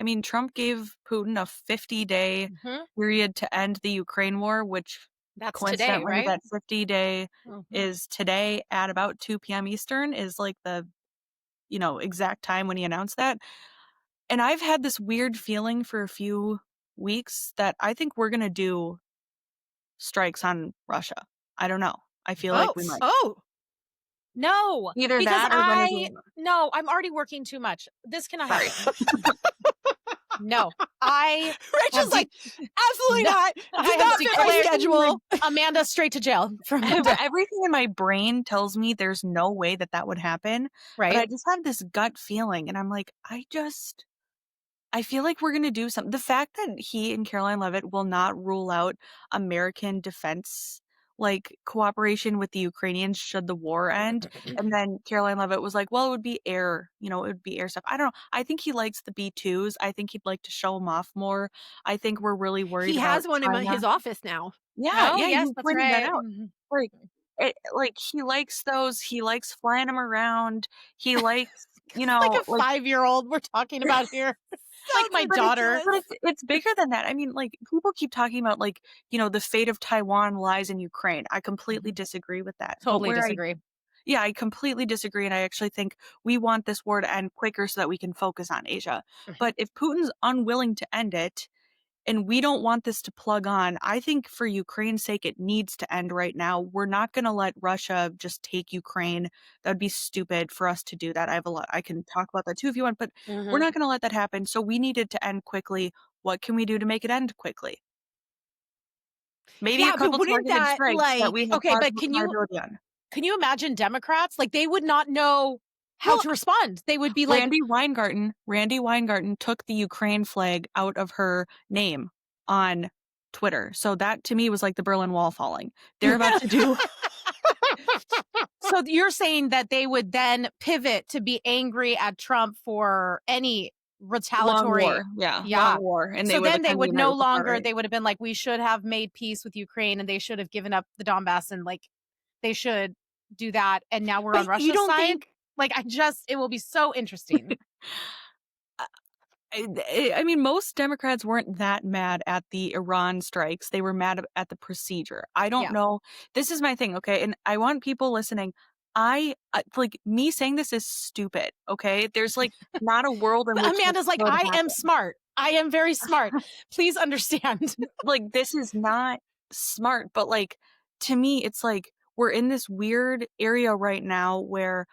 I mean, Trump gave Putin a 50-day period to end the Ukraine war, which That's today, coincidentally, right? that 50-day is today at about 2 p.m. Eastern is like the, exact time when he announced that. And I've had this weird feeling for a few weeks that I think we're going to do strikes on Russia. I don't know. I feel like we might. Oh, no, Either because that or Venezuela. no, I'm already working too much. This cannot happen. No, I Rachel's like, absolutely not. Do I not have fit my declared schedule. Amanda straight to jail. Everything in my brain tells me there's no way that would happen. Right. But I just have this gut feeling, and I'm like, I feel like we're going to do something. The fact that he and Caroline Levitt will not rule out American defense, like cooperation with the Ukrainians should the war end. And then Caroline Levitt was like, well, it would be air, it would be air stuff. I don't know. I think he likes the B-2s. I think he'd like to show them off more. I think we're really worried He about has one in China. his office now. Yeah, Oh, yeah, yes, you that's pointed that right. out. Like he likes those. He likes flying them around. He likes, like a 5-year-old we're talking about here. Like my daughter. But it's bigger than that. I mean, like people keep talking about like, the fate of Taiwan lies in Ukraine. I completely disagree with that. Totally disagree. Yeah, I completely disagree. And I actually think we want this war to end quicker so that we can focus on Asia. But if Putin's unwilling to end it, and we don't want this to plug on, I think for Ukraine's sake, it needs to end right now. We're not going to let Russia just take Ukraine. That would be stupid for us to do that. I can talk about that too if you want, but we're not going to let that happen. So we need it to end quickly. What can we do to make it end quickly? Maybe a couple targeted strikes that we have okay, but on. Can you imagine Democrats? Like they would not know how to respond. They would be like Randy Weingarten took the Ukraine flag out of her name on Twitter. So that to me was like the Berlin Wall falling. They're about to do. So you're saying that they would then pivot to be angry at Trump for any retaliatory long war. And so then they would no longer, they would have been like, we should have made peace with Ukraine and they should have given up the Donbass and like they should do that. And now we're on Russia's side. Like, it will be so interesting. I mean, most Democrats weren't that mad at the Iran strikes. They were mad at the procedure. I don't know. This is my thing, okay? And I want people listening. Like, me saying this is stupid, okay? There's, like, not a world in which Amanda's like, I am smart. I am very smart. Please understand. Like, this is not smart, but, like, to me, it's like we're in this weird area right now where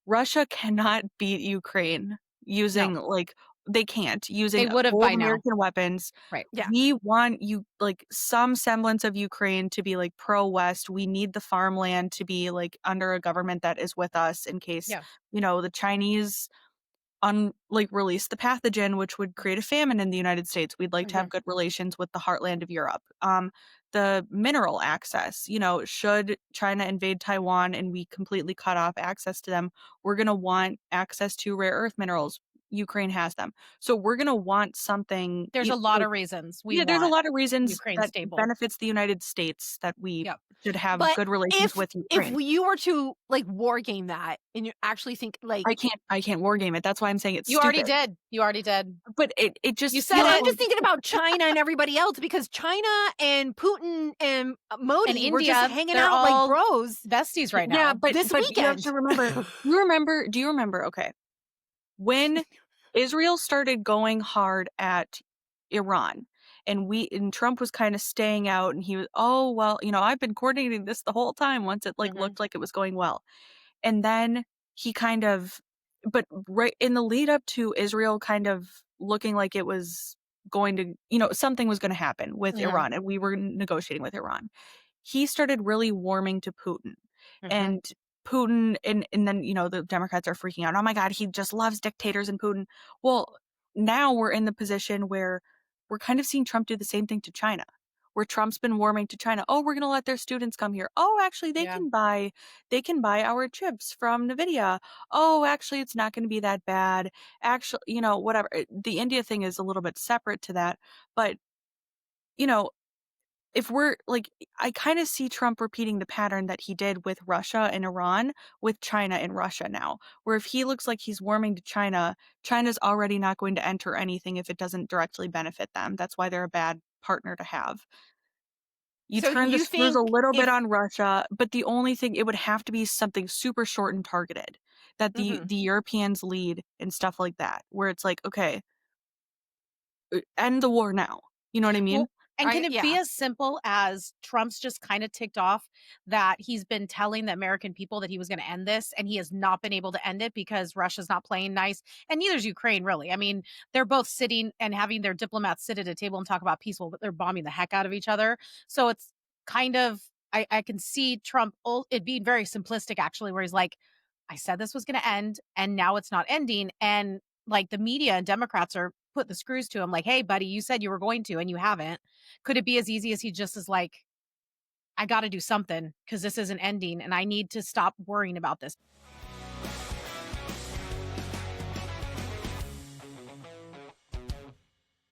Russia cannot beat Ukraine using they can't using they would have old by American weapons. Right. Yeah. We want some semblance of Ukraine to be like pro-West. We need the farmland to be like under a government that is with us in case, the Chinese release the pathogen, which would create a famine in the United States. We'd like to have good relations with the heartland of Europe. The mineral access, should China invade Taiwan and we completely cut off access to them, we're going to want access to rare earth minerals. Ukraine has them. So we're going to want something. There's a lot of reasons. There's a lot of reasons Ukraine that stable. benefits the United States that we should have good relations with Ukraine. If you were to like war game that and you actually think like I can't war game it. That's why I'm saying it's stupid. You already did. But it just you said I'm just thinking about China and everybody else because China and Putin and Modi and India, were just hanging out like bros, besties right now. Yeah, but this weekend. You have to remember. Do you remember? Okay, when Israel started going hard at Iran, and Trump was kind of staying out, and he was, I've been coordinating this the whole time. Once it looked like it was going well, and then he kind of, but right in the lead up to Israel kind of looking like it was going to, something was going to happen with Iran, and we were negotiating with Iran. He started really warming to Putin, and Putin, and then, the Democrats are freaking out. Oh my God, he just loves dictators and Putin. Well, now we're in the position where we're kind of seeing Trump do the same thing to China, where Trump's been warming to China. Oh, we're going to let their students come here. Oh, actually, they can buy our chips from NVIDIA. Oh, actually, it's not going to be that bad. Actually, whatever. The India thing is a little bit separate to that, but, if we're like, I kind of see Trump repeating the pattern that he did with Russia and Iran with China and Russia now, where if he looks like he's warming to China, China's already not going to enter anything if it doesn't directly benefit them. That's why they're a bad partner to have. You So turn the you screws a think little bit if on Russia, but the only thing, it would have to be something super short and targeted that Mhm. the Europeans lead and stuff like that, where it's like, okay, end the war now. You know what I mean? Well, and can it be Yeah. as simple as Trump's just kind of ticked off that he's been telling the American people that he was going to end this and he has not been able to end it because Russia's not playing nice and neither's Ukraine really. I mean, they're both sitting and having their diplomats sit at a table and talk about peaceful, but they're bombing the heck out of each other. So it's kind of I can see Trump it being very simplistic actually, where he's like, I said this was going to end and now it's not ending. And like the media and Democrats are put the screws to him like, hey, buddy, you said you were going to and you haven't. Could it be as easy as he just is like, I got to do something because this isn't ending and I need to stop worrying about this?